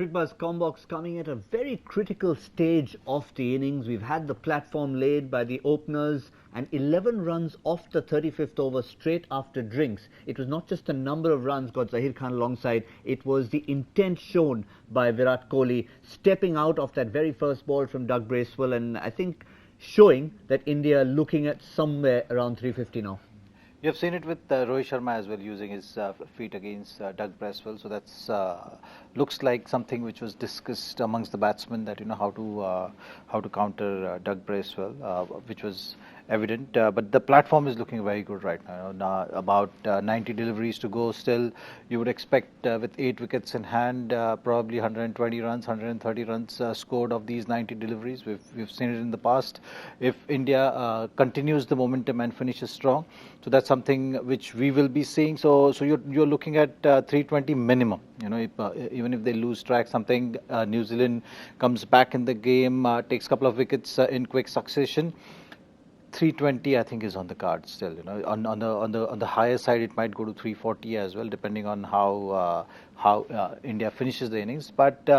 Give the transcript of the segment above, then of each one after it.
Cricbuzz Comm coming at a very critical stage of the innings. We've had the platform laid by the openers and 11 runs off the 35th over straight after drinks. It was not just the number of runs got Zaheer Khan alongside, it was the intent shown by Virat Kohli stepping out of that very first ball from Doug Bracewell, and I think showing that India are looking at somewhere around 350 now. You have seen it with Rohit Sharma as well, using his feet against Doug Bracewell. So that's looks like something which was discussed amongst the batsmen, that how to counter Doug Bracewell, which was evident. But the platform is looking very good right now. About 90 deliveries to go still. You would expect with 8 wickets in hand, probably 120 runs, 130 runs scored of these 90 deliveries. We've seen it in the past. If India continues the momentum and finishes strong, so that's something which we will be seeing. So you're looking at 320 minimum. Even if they lose track, something New Zealand comes back in the game, takes a couple of wickets in quick succession. 320 I think is on the card still. On the higher side it might go to 340 as well, depending on how India finishes the innings. But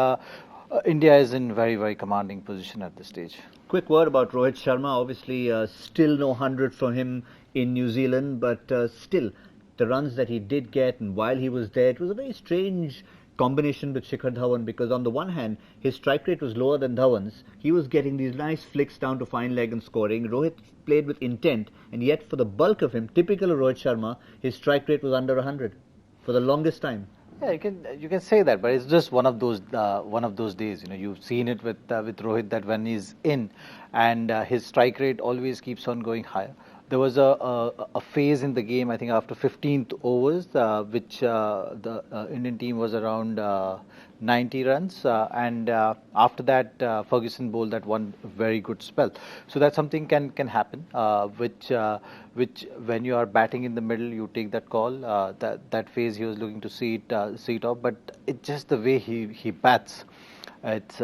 India is in very commanding position at this stage. Quick word about Rohit Sharma. Obviously, still no 100 from him in New Zealand, but still the runs that he did get, and while he was there, it was a very strange combination with Shikhar Dhawan, because on the one hand his strike rate was lower than Dhawan's. He was getting these nice flicks down to fine leg and scoring. Rohit played with intent, and yet for the bulk of him, typical of Rohit Sharma, his strike rate was under 100 for the longest time. Yeah, you can say that, but it's just one of those days. You've seen it with Rohit, that when he's in, and his strike rate always keeps on going higher. There was a phase in the game, I think after 15th overs, which the Indian team was around 90 runs, and after that Ferguson bowled that one very good spell. So that something can happen, which when you are batting in the middle, you take that call. That phase he was looking to see it off, but it's just the way he bats. It's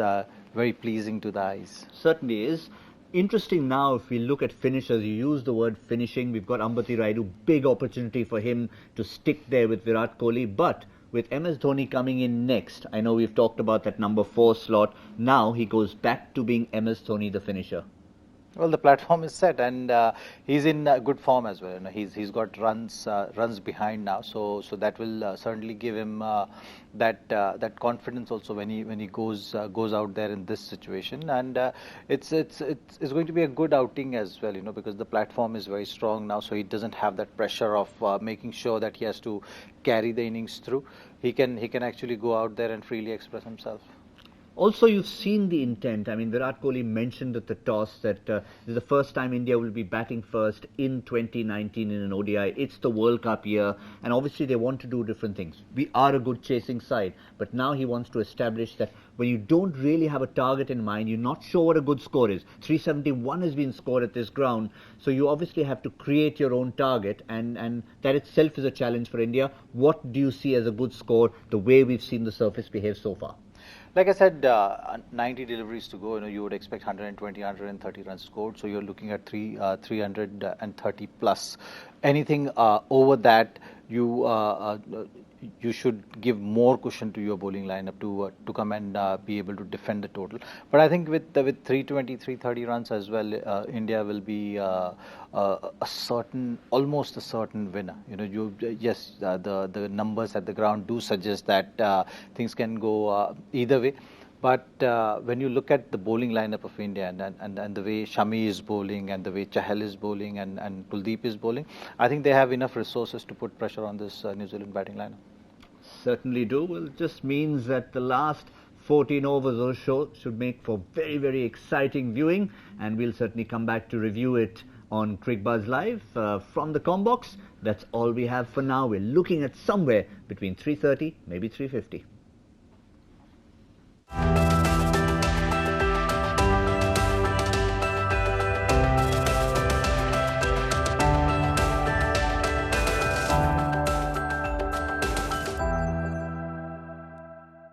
very pleasing to the eyes. Certainly is. Interesting now, if we look at finishers, you use the word finishing. We've got Ambati Rayudu, big opportunity for him to stick there with Virat Kohli. But with MS Dhoni coming in next, I know we've talked about that number 4 slot. Now he goes back to being MS Dhoni, the finisher. Well, the platform is set, and he's in good form as well. He's got runs behind now, so that will certainly give him that confidence also when he goes out there in this situation. And it's going to be a good outing as well, because the platform is very strong now, so he doesn't have that pressure of making sure that he has to carry the innings through. He can actually go out there and freely express himself. Also, you've seen the intent. I mean, Virat Kohli mentioned at the toss that this is the first time India will be batting first in 2019 in an ODI. It's the World Cup year, and obviously they want to do different things. We are a good chasing side, but now he wants to establish that when you don't really have a target in mind, you're not sure what a good score is. 371 has been scored at this ground, so you obviously have to create your own target, and that itself is a challenge for India. What do you see as a good score, the way we've seen the surface behave so far? Like I said, 90 deliveries to go. You would expect 120, 130 runs scored. So you're looking at 330 plus. Anything over that, you should give more cushion to your bowling lineup to come and be able to defend the total. But I think with 320, 330 runs as well, India will be almost a certain winner. Yes, the numbers at the ground do suggest that things can go either way. But when you look at the bowling lineup of India and the way Shami is bowling and the way Chahal is bowling and Kuldeep is bowling, I think they have enough resources to put pressure on this New Zealand batting lineup. Certainly do. Well, it just means that the last 14 overs or so should make for very exciting viewing, and we'll certainly come back to review it on Cricbuzz Live from the Comm. That's all we have for now. We're looking at somewhere between 330, maybe 350.